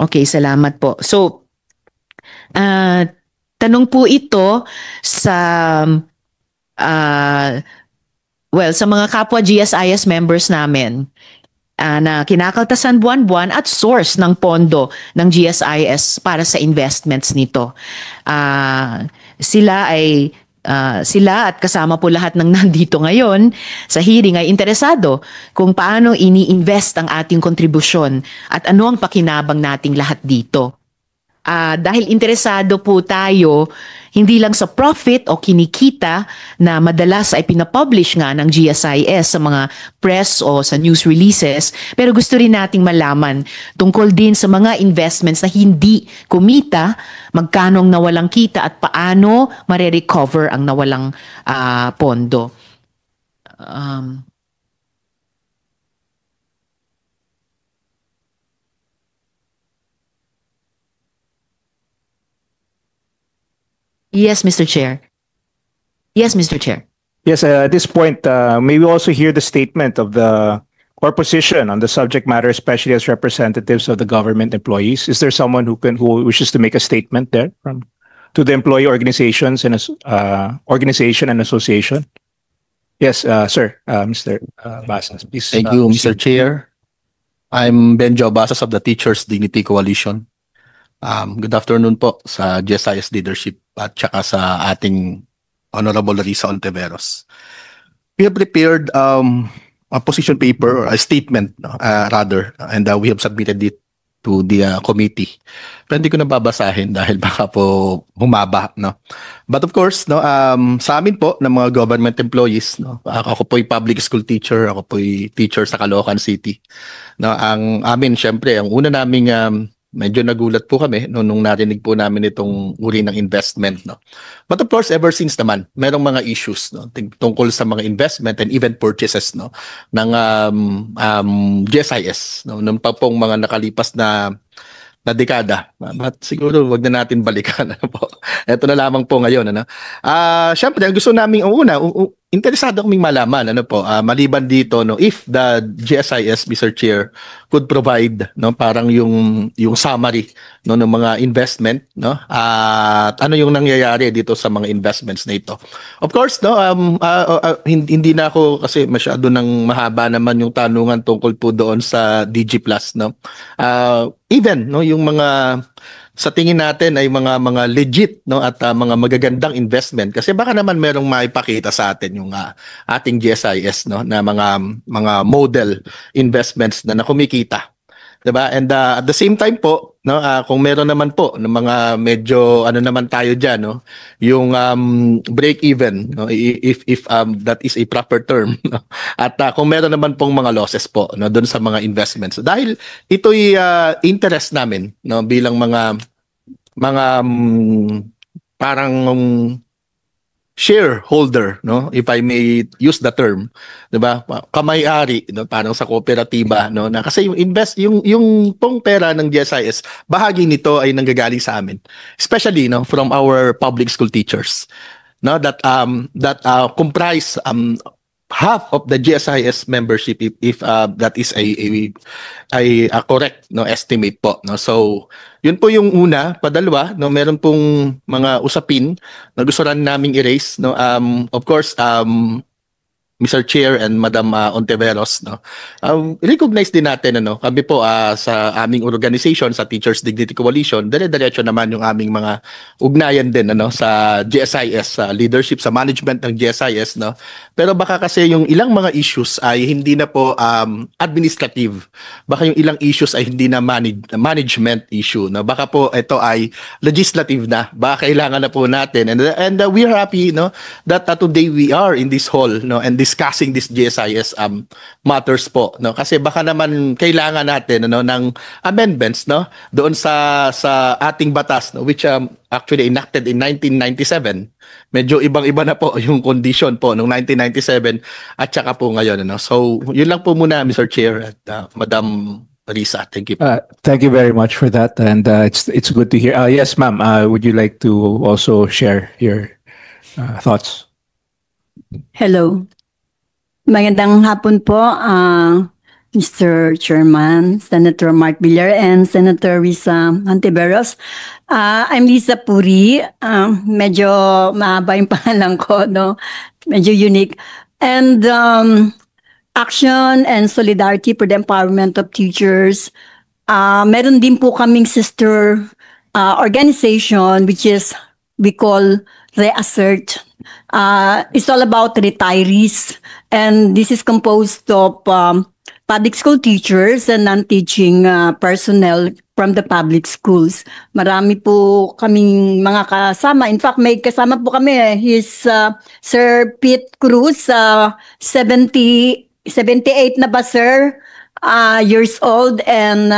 Okay, salamat po. So, ah, tanong po ito sa ah, sa mga kapwa GSIS members namin na kinakaltasan buwan-buwan at source ng pondo ng GSIS para sa investments nito. Sila at kasama po lahat ng nandito ngayon sa hearing ay interesado kung paano ini-invest ang ating kontribusyon at ano ang pakinabang nating lahat dito. Dahil interesado po tayo hindi lang sa profit o kinikita na madalas ay pinapublish nga ng GSIS sa mga press o sa news releases, pero gusto rin nating malaman tungkol din sa mga investments na hindi kumita, magkano ang nawalang kita at paano mare-recover ang nawalang pondo. Yes, Mr. Chair. Yes, Mr. Chair. Yes, at this point, may we also hear the statement of the or position on the subject matter, especially as representatives of the government employees. Is there someone who wishes to make a statement there to the employee organizations and organization and association? Yes, sir, Mr. Basas, please. Thank you, Mr. Chair. I'm Benjo Basas of the Teachers Dignity Coalition. Good afternoon po sa GSIS leadership at saka sa ating Honorable Larissa Ontiveros. We have prepared a position paper or a statement rather, and we have submitted it to the committee. Pero hindi ko na babasahin dahil baka po humaba, no. But of course, no, sa amin po ng mga government employees, no, ako po ay public school teacher, ako po ay teacher sa Caloocan City. No, ang amin syempre, ang una naming medyo nagulat po kami nung narinig po namin itong uri ng investment, no. But of course, ever since naman, merong mga issues, no, tungkol sa mga investment and even purchases, no, ng GSIS, no, nung pa pong mga nakalipas na dekada. But siguro wag na natin balikan, ano po. Ito na lamang po ngayon, ano. Syempre, ang gusto namin una, interesado kaming malaman, ano po, maliban dito, no, if the GSIS, Mr. Chair, could provide, no, parang yung summary, no, ng mga investment, no, at ano yung nangyayari dito sa mga investments na ito. Of course, no, hindi na ako kasi masyado nang mahaba naman yung tanungan tungkol po doon sa DG Plus, no. Even, no, yung mga sa tingin natin ay mga legit, no, at mga magagandang investment kasi baka naman merong maipakita sa atin yung ating GSIS, no, na mga model investments na kumikita, diba? And at the same time po, no, kung meron naman po ng mga medyo ano naman tayo diyan, no, yung break even, no, if that is a proper term, no? At kung meron naman pong mga losses po, no, doon sa mga investments dahil ito'y interest namin, no, bilang mga parang shareholder, no, if I may use the term, 'di ba? Kamay-ari, no, parang sa kooperatiba, no, na kasi yung pong pera ng GSIS, bahagi nito ay nanggagaling sa amin, especially, no, from our public school teachers, no, that comprise half of the GSIS membership if that is a correct, no, estimate po, no. So yun po yung una. Padalwa, no, meron pong mga usapin na gusto rin naming i-raise, no. Of course, Mr. Chair and Madam Ontiveros, no, recognize din natin, ano, kami po sa aming organization, sa Teachers Dignity Coalition, dire-diretso naman yung aming mga ugnayan din, ano, sa GSIS, sa leadership, sa management ng GSIS, no. Pero baka kasi yung ilang mga issues ay hindi na po administrative. Baka yung ilang issues ay hindi na management issue, no. Baka po ito ay legislative na. Baka kailangan na po natin. And we are happy, no, that today we are in this hall, no, and discussing this GSIS matters po, no, kasi baka naman kailangan natin, ano, ng amendments, no, doon sa ating batas, no, which actually enacted in 1997. Medyo ibang-iba na po yung condition po noong 1997 at saka po ngayon, ano. So yun lang po muna, Mr. Chair at Madam Risa. Thank you. Thank you very much for that, and it's good to hear. Yes, ma'am, would you like to also share your thoughts? Hello. Magandang hapon po. Mr. Chairman, Senator Mark Villar, and Senator Risa Hontiveros. I'm Lisa Puri. Medyo mahaba yung pangalan ko, no? Medyo unique. And Action and Solidarity for the Empowerment of Teachers. Meron din po kaming sister organization which is we call Reassert. It's all about retirees, and this is composed of public school teachers and non-teaching personnel from the public schools. Marami po kaming mga kasama. In fact, may kasama po kami. He's Sir Pete Cruz, 78 na ba, sir? Years old, and